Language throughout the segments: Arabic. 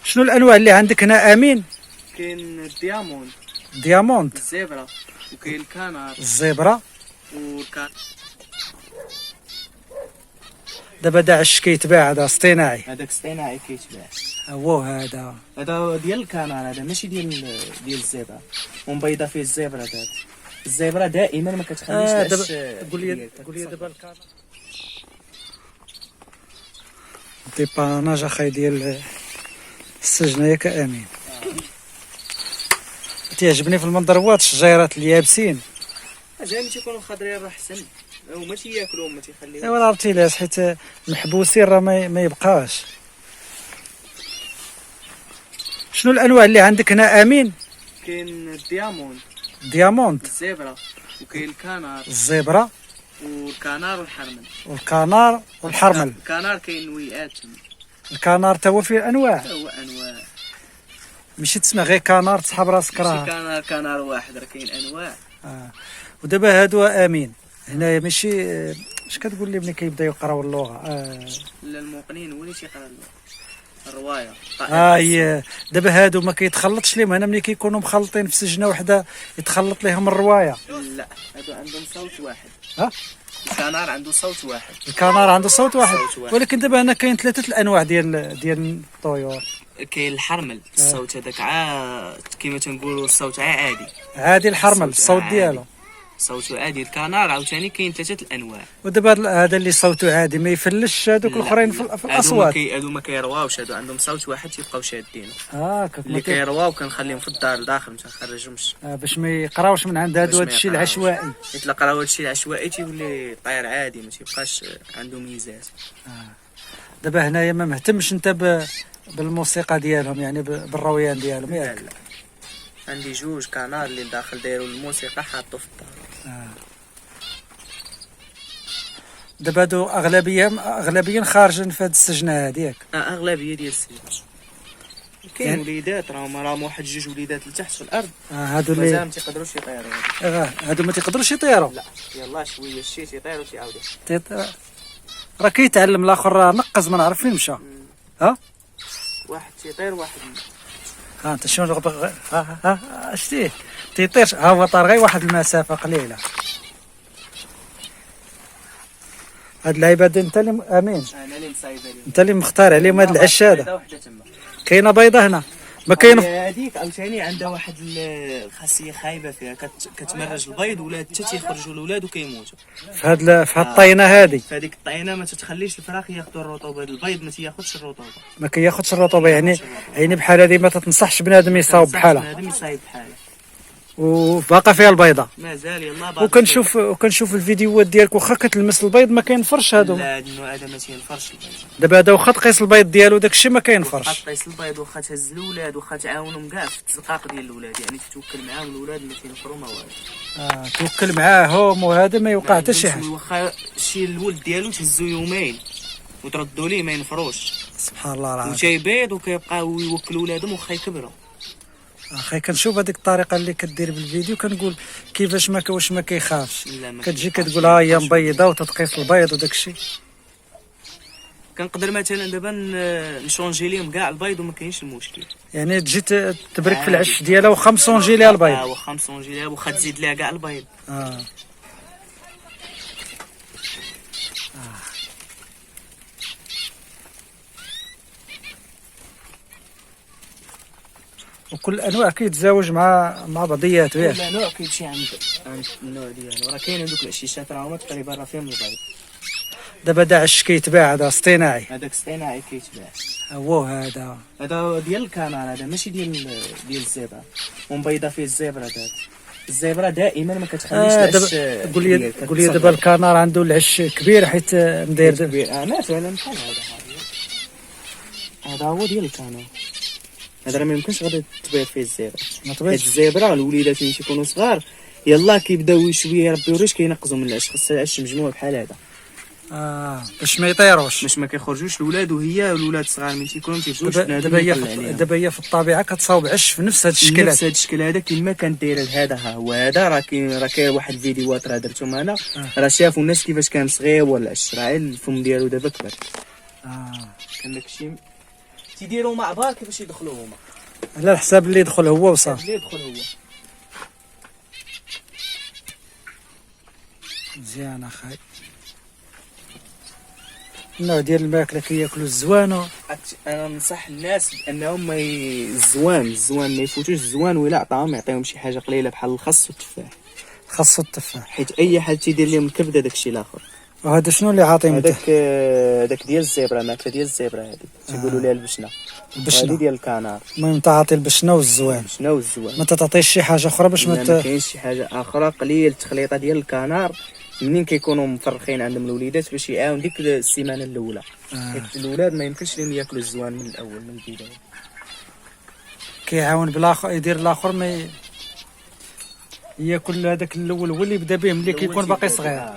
شنو الانواع اللي عندك هنا امين؟ كاين الدياموند، دياموند، الزبرة، وكاين الكنار الزبره. والكان. دابا دا عش كيتباع هذا اصطناعي. هذاك اصطناعي كيتباع. هو هذا ديال الكنار، هذا ماشي ديال الزبرة. ومبيضة فيه الزبرة دابا. الزبرة دائما ما كتخليش العش. قول لي دابا الكنار. ديباناج اخاي ديال السجن ياك امين. تيعجبني في المنظر هو الشجيرات اليابسين. اجاني تيكونوا خضرين راه احسن، هما تياكلوهم ما تيخليوش. ايوا عرفتي علاش؟ حيت محبوسين راه ما يبقاش. شنو الانواع اللي عندك هنا امين؟ كاين الدياموند، دياموند، الزبرة، وكاين الكنار، الزبره، والكنار والحرمل. والكنار والحرمل. الكنار كاين نويات، الكنار تا هو فيه انواع، هو انواع. ماشي تسمع غير كنار تسحب راسك ماشي راه. كنار واحد، راه كاين انواع. ودابا هادو امين هنايا ماشي اش كتقول لي ملي كيبدا يقراو اللغه؟ لا الموقنين هو اللي تيقرا اللغة. الرواية. هي دابا هادو ما كيتخلطش ليهم هنا ملي كيكونوا مخلطين في سجنه وحده يتخلط ليهم الروايه. لا هادو عندهم صوت واحد. ها الكنار عنده صوت واحد. الكنار عنده صوت واحد. صوت واحد. ولكن دابا هنا كاين ثلاثه الانواع ديال الطيور. كاين الحرمل، الصوت هذاك كيما تنقولوا الصوت عادي. عادي الحرمل الصوت ديالو صوته عادي. الكنار عاوتاني كاين ثلاثه الانواع. ودابا هذا اللي صوته عادي ما يفلش هذوك الاخرين في الاصوات. هادو ما كيرواوش، هادو عندهم صوت واحد تيبقاو شادينه. هكاك اللي كيرواو كنخليهم في الدار لداخل ما تنخرجهمش. باش ما يقراوش من عند هذا الشيء العشوائي. حيت لا قراو هادشي العشوائي تيولي طاير عادي، ما تيبقاش عنده ميزات. دابا هنايا ما مهتمش انت بالموسيقى ديالهم، يعني بالرويان ديالهم ياك؟ لا عندي جوج كنار اللي داخل دايروا الموسيقى حاطو في الدار. دابا هادو اغلبيا خارجين في هاد السجنه هادي ياك؟ اغلبيه ديال السجن. كاين يعني وليدات راهم واحد جوج وليدات لتحت في الارض. هادو اللي مازال ما تيقدروش يطيروا. هادو ما تيقدروش يطيروا. لا يلا شويه الشي تيطيروا تيعاودوا. راه كيتعلم، الاخر راه نقز ما نعرف فين مشى. واحد تيطير واحد انت شنو شتيه تيطير؟ هو طار غير واحد المسافه قليله. هاد العباد انت اللي امين، انا اللي مصايبه لي. انت اللي مختار عليهم هاد العش هذا. وحده تما كاينه بيضه هنا ما كاين. هذيك عاوتاني عندها واحد الخاصيه خايبه فيها، كتمرج البيض ولاد حتى تيخرجوا الاولاد وكيموتوا. في هاد الطينه هذه. في هذيك الطينه ما تتخليش الفراخ ياخذوا الرطوبه، البيض ما تياخذش الرطوبه. ما كياخذش الرطوبه، يعني بحال هذه ما تتنصحش بنادم يصاوب بحالها. بنادم يصايب بحالها. وباقا فيها البيضه. مازال يلا باقي. وكنشوف الفيديوهات ديالك واخا كتلمس البيض ما كينفرش هادو. لا النوع هذا ما تينفرش البيض. دابا هذا واخا تقيس البيض ديالو داكشي ما كينفرش. واخا تقيس البيض، واخا تهز الاولاد، واخا تعاونهم كاع في التزقاق ديال الاولاد، يعني تتوكل معاهم الاولاد ما تينفروا ما والو. توكل معاهم وهذا ما يوقع حتى شي حاجه. واخا شي الولد ديالو تهزو يومين وتردوا ليه ما ينفروش. سبحان الله العظيم. وتيبيض وكيبقاو يوكلوا ولادهم واخا يكبروا. اخي كنشوف هذيك الطريقه اللي كدير بالفيديو كنقول كيفاش ما كيخافش. كتجي كتقول هي مبيضه وتتقيس البيض وداك الشيء. كنقدر مثلا دابا نشونجي ليهم كاع البيض وما كاينش المشكل. يعني تجي تبرك في العش ديالها واخا مسونجي ليها البيض. واخا مسونجي ليها، واخا تزيد ليها كاع البيض. وكل الانواع كيتزاوج مع بعضياته ياك؟ كل نوع كيمشي عند النوع ديالو. راه كاين هذوك العشيشات راه هما تقريبا راه فيهم البيض. دابا دا عش كيتباع هذا اصطناعي. هذاك اصطناعي كيتباع. هو هذا ديال الكنار، هذا ماشي ديال الزبره. ومبيضه فيه الزبره دابا. الزبره دائما ما كتخليش العش. قول لي دابا الكنار عنده العش كبير حيت مداير كبير. مثلا بحال هذا هو ديال الكنار. هذا راه ما يمكنش غادي تبيض فيه الزبره. ما تبيضش الزبره الوليدات ملي تيكونوا صغار يلا كيبداو شويه يربيو الريش كينقزوا من العش. خاص العش مجموع بحال هذا باش ما يطيروش، باش ما كيخرجوش الاولاد. وهي الاولاد صغار ملي تيكونوا تيبداوش. دابا هي في الطبيعه كتصاوب عش في نفس هذا الشكل. نفس هذا الشكل هذا كيما كانت دايره هذا. ها هو هذا راه كاين واحد الفيديوهات راه درتهم انا. راه شافوا الناس كيفاش كان صغير ولا العش. راه الفم ديالو دابا كبر. كان داكشي تيديروا مع بعض كيفاش يدخلوا هما، على الحساب اللي يدخل هو وصافي. اللي يدخل هو. مزيان اخاي. النوع ديال الماكله كياكلوا الزوانه. انا ننصح الناس بانهم ما الزوان ما يفوتوش الزوان، ولا عطاهم يعطيهم شي حاجه قليله بحال الخس والتفاح، خاصو التفاح، حيت اي حد تيدير لهم الكبده داكشي الاخر. وهذا شنو اللي عاطيهم؟ هذاك ديال الزبره، ماكله ديال الزبره هذه تيقولوا لها البشنه، البشنه. هذه ديال الكنار. المهم تعطي البشنه والزوان، البشنه والزوان. ما تعطيش شي حاجه اخرى باش ما كاينش شي حاجه اخرى. قليل التخليطه ديال الكنار منين كيكونوا مفرخين عندهم الوليدات باش يعاون ديك السيمانه الاولى. حيت الاولاد ما يمكنش لهم ياكلوا الزوان من الاول من البدايه. كيعاون بالاخر، يدير الاخر ما ياكل هذاك الاول هو اللي يبدا به ملي كيكون باقي صغير.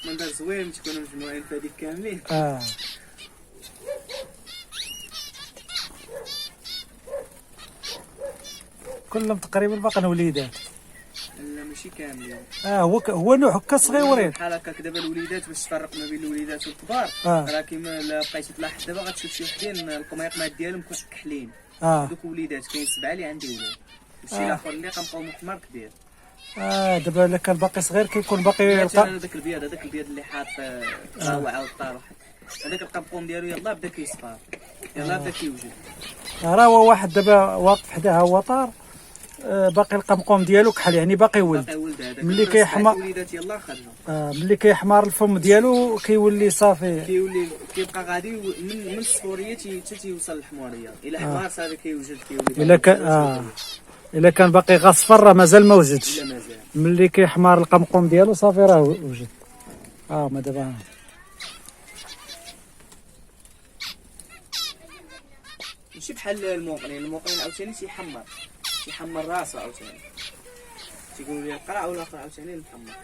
منظر زوين تكونوا مجموعين في هذيك كاملين. كلهم تقريبا باقي وليدات. لا ماشي كاملين. هو نوع هكا صغيورين بحال هكاك. دابا الوليدات باش تفرق ما بين الوليدات والكبار راه كيما لا بقيتي تلاحظ دابا غتشوف شي وحدين القميقمات ديالهم كحلين. دوك وليدات كاين 7 اللي عندي ولاد، وشي الاخر اللي كنبقاو محمر كبير. دابا الا كان باقي صغير كيكون باقي هذاك البيض اللي حاط طاوع او طار هذاك القمقوم ديالو يلاه بدا كيصفر، يلاه بدا كيوجد. راه هو واحد دابا واقف حداها هو طار، باقي القمقوم ديالو كحل، يعني باقي ولد. ملي كيحمر الوليدات يلاه خرجوا. ملي كيحمر الفم ديالو كيولي صافي، كيبقى غادي من الصفوريه حتى تيوصل للحموريه. الا حمار صافي كيولي. الا كان باقي غاصفر راه مازال ما وجدش. لا مازال. ملي كيحمر القمقوم ديالو صافي راه وجد. ما دابا ماشي بحال الموقنين عاوتاني تيحمر راسو عاوتاني، تيقولوا لي القرع والاخر عاوتاني محمر.